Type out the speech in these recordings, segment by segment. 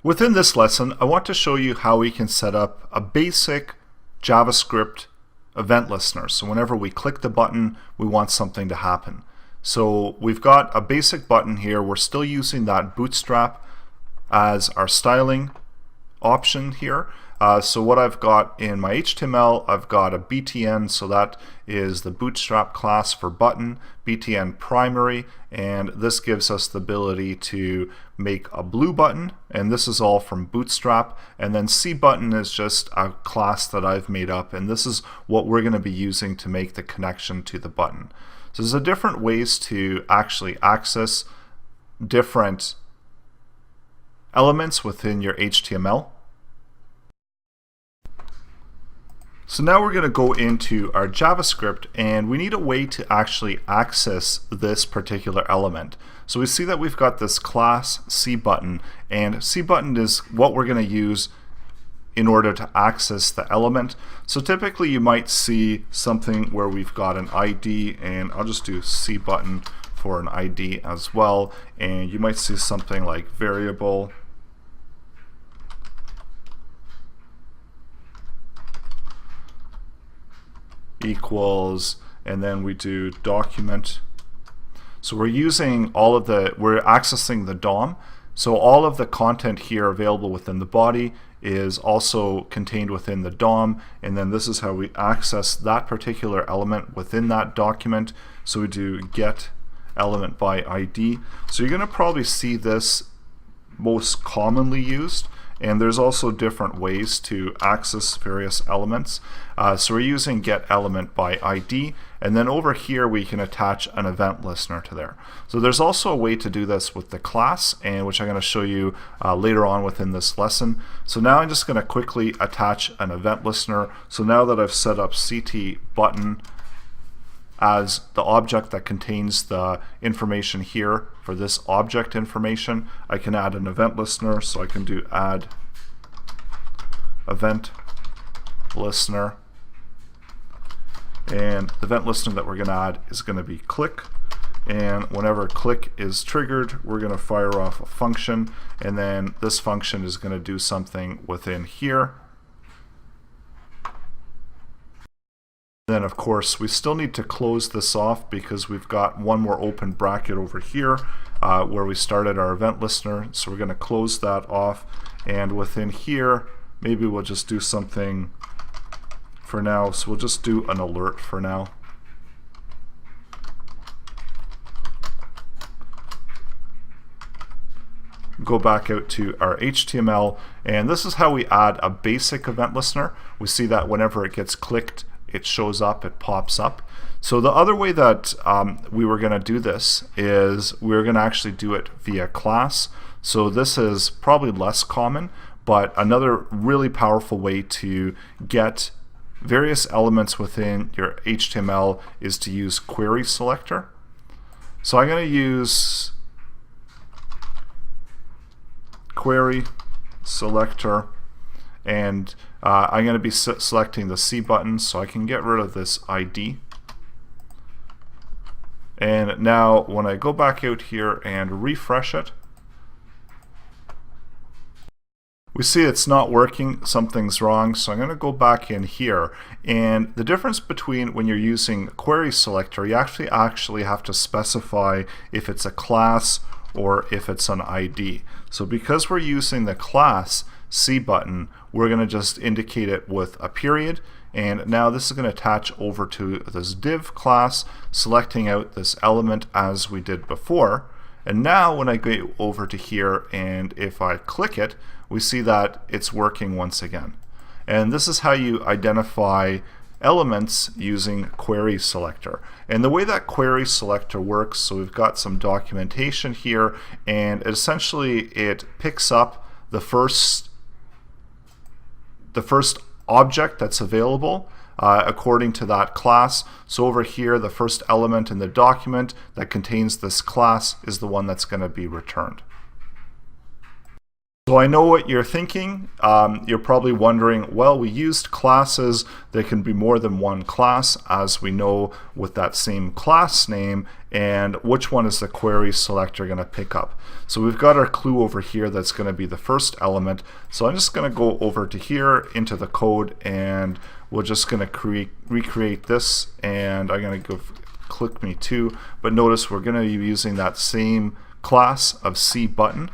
Within this lesson, I want to show you how we can set up a basic JavaScript event listener. So whenever we click the button, we want something to happen. So we've got a basic button here. We're still using that bootstrap as our styling option here. So what I've got in my HTML, I've got a btn, so that is the bootstrap class for button, btn primary, and this gives us the ability to make a blue button, and this is all from bootstrap. And then cButton is just a class that I've made up, and this is what we're going to be using to make the connection to the button. So there's different ways to actually access different elements within your HTML. So now we're going to go into our JavaScript, and we need a way to actually access this particular element. So we see that we've got this class cButton, and cButton is what we're going to use in order to access the element. So typically you might see something where we've got an ID, and I'll just do cButton for an ID as well, and you might see something like variable equals, and then we do document. So we're using we're accessing the DOM. So all of the content here available within the body is also contained within the DOM, and then this is how we access that particular element within that document. So we do get element by ID. So you're going to probably see this most commonly used. And there's also different ways to access various elements. So we're using get element by ID, and then over here we can attach an event listener to there. So there's also a way to do this with the class, and which I'm going to show you later on within this lesson. So now I'm just going to quickly attach an event listener. So now that I've set up ctButton as the object that contains the information here for this object information, I can add an event listener. So I can do add event listener, and the event listener that we're going to add is going to be click, and whenever click is triggered, we're going to fire off a function, and then this function is going to do something within here. Then of course we still need to close this off because we've got one more open bracket over here where we started our event listener. So we're going to close that off, and within here maybe we'll just do something for now. So we'll just do an alert for now. Go back out to our HTML, and this is how we add a basic event listener. We see that whenever it gets clicked, it shows up, it pops up. So the other way that we were going to do this is we're going to actually do it via class. So this is probably less common, but another really powerful way to get various elements within your HTML is to use query selector. So I'm going to use query selector, and I'm going to be selecting the cButton, so I can get rid of this ID. And now when I go back out here and refresh it, we see it's not working, something's wrong. So I'm going to go back in here, and the difference between when you're using query selector, you actually have to specify if it's a class or if it's an ID. So because we're using the class cButton, we're going to just indicate it with a period, and now this is going to attach over to this div class, selecting out this element as we did before. And now when I go over to here, and if I click it, we see that it's working once again. And this is how you identify elements using query selector. And the way that query selector works, so we've got some documentation here, and essentially it picks up the first object that's available according to that class. So over here, the first element in the document that contains this class is the one that's going to be returned. So I know what you're thinking. You're probably wondering, well, we used classes. There can be more than one class, as we know with that same class name, and which one is the query selector going to pick up? So we've got our clue over here that's going to be the first element. So I'm just going to go over to here into the code, and we're just going to recreate this, and I'm going to go click me to, but notice we're going to be using that same class of cButton.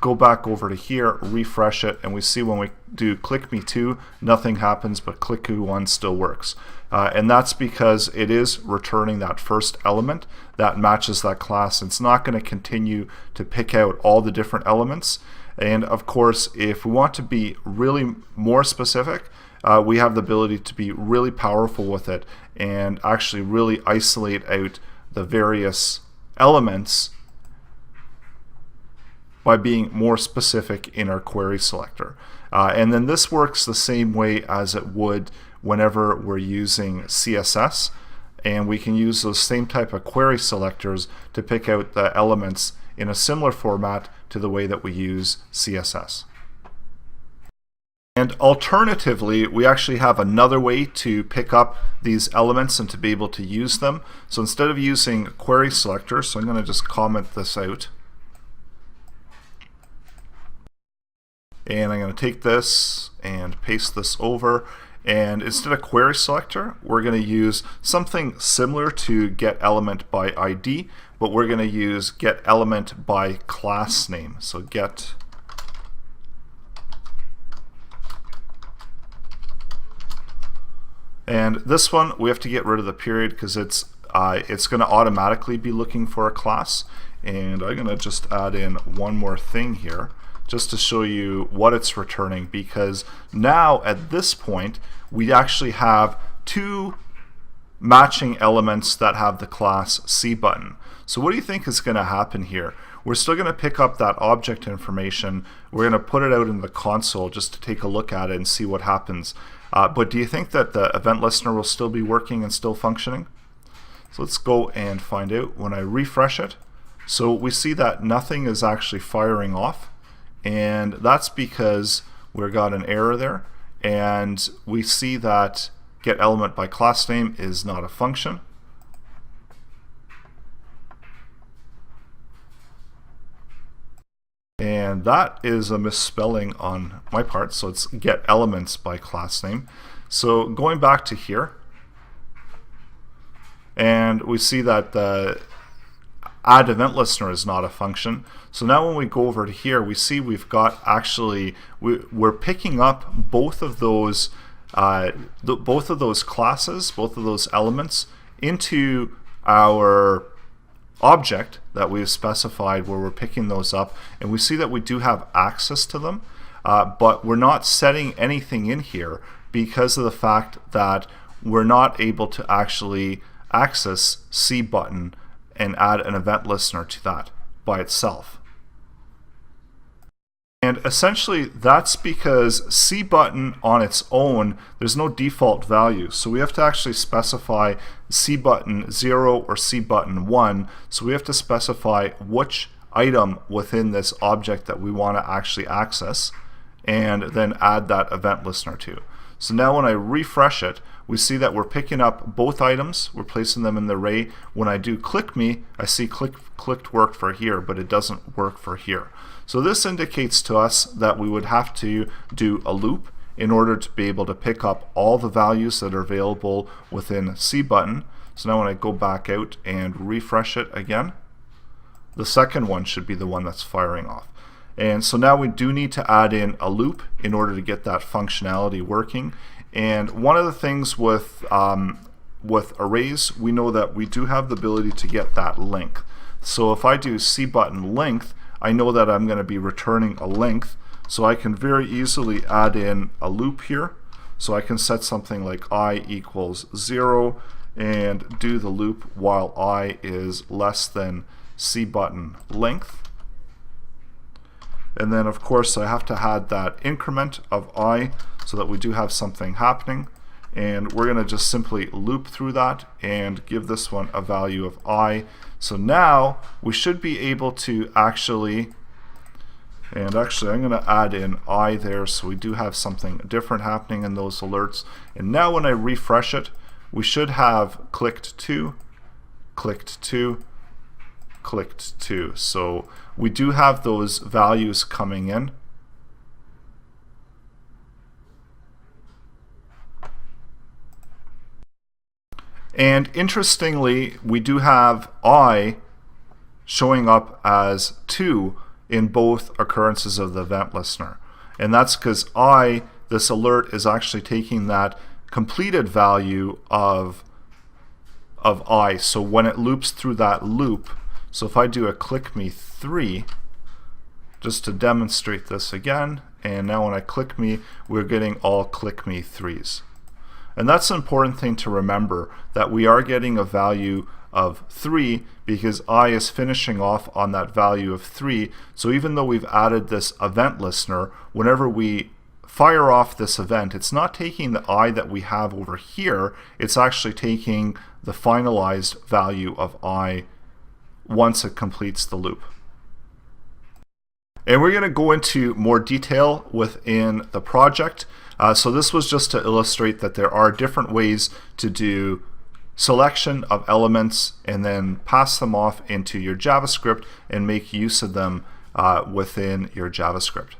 Go back over to here, refresh it, and we see when we do click me to, nothing happens, but click me one still works. And that's because it is returning that first element that matches that class. It's not going to continue to pick out all the different elements. And of course, if we want to be really more specific, we have the ability to be really powerful with it and actually really isolate out the various elements by being more specific in our query selector. And then this works the same way as it would whenever we're using CSS, and we can use those same type of query selectors to pick out the elements in a similar format to the way that we use CSS. And alternatively, we actually have another way to pick up these elements and to be able to use them. So instead of using query selector, so I'm going to just comment this out. And I'm going to take this and paste this over, and instead of query selector, we're going to use something similar to get element by ID, but we're going to use get element by class name. So get and this one we have to get rid of the period because it's going to automatically be looking for a class, and I'm going to just add in one more thing here just to show you what it's returning, because now at this point we actually have two matching elements that have the class cButton. So what do you think is going to happen here? We're still going to pick up that object information. We're going to put it out in the console just to take a look at it and see what happens. But do you think that the event listener will still be working and still functioning? So let's go and find out when I refresh it. So we see that nothing is actually firing off. And that's because we've got an error there, and we see that get element by class name is not a function. And that is a misspelling on my part, so it's get elements by class name. So going back to here, and we see that the add event listener is not a function. So now when we go over to here, we see we've got actually we're picking up both of those classes, both of those elements into our object that we've specified where we're picking those up, and we see that we do have access to them, but we're not setting anything in here because of the fact that we're not able to actually access cButton and add an event listener to that by itself. And essentially that's because cButton on its own, there's no default value. So we have to actually specify cButton 0 or cButton 1. So we have to specify which item within this object that we want to actually access and then add that event listener to. So now when I refresh it, we see that we're picking up both items, we're placing them in the array. When I do click me, I see clicked work for here, but it doesn't work for here. So this indicates to us that we would have to do a loop in order to be able to pick up all the values that are available within cButton. So now when I go back out and refresh it again, the second one should be the one that's firing off. And so now we do need to add in a loop in order to get that functionality working. And one of the things with arrays, we know that we do have the ability to get that length. So if I do cButton length, I know that I'm going to be returning a length. So I can very easily add in a loop here. So I can set something like I equals 0 and do the loop while I is less than cButton length. And then of course I have to add that increment of I so that we do have something happening. And we're going to just simply loop through that and give this one a value of I. So now we should be able to actually, And actually, I'm going to add in I there, so we do have something different happening in those alerts. And now when I refresh it, we should have clicked to, clicked to, clicked to. So we do have those values coming in. And interestingly, we do have I showing up as 2 in both occurrences of the event listener. And that's because this alert is actually taking that completed value of I. So when it loops through that loop, so if I do a click me 3, just to demonstrate this again, and now when I click me, we're getting all click me 3s. And that's an important thing to remember, that we are getting a value of 3 because I is finishing off on that value of 3. So even though we've added this event listener, whenever we fire off this event, it's not taking the I that we have over here, it's actually taking the finalized value of I once it completes the loop. And we're going to go into more detail within the project. So this was just to illustrate that there are different ways to do selection of elements and then pass them off into your JavaScript and make use of them within your JavaScript.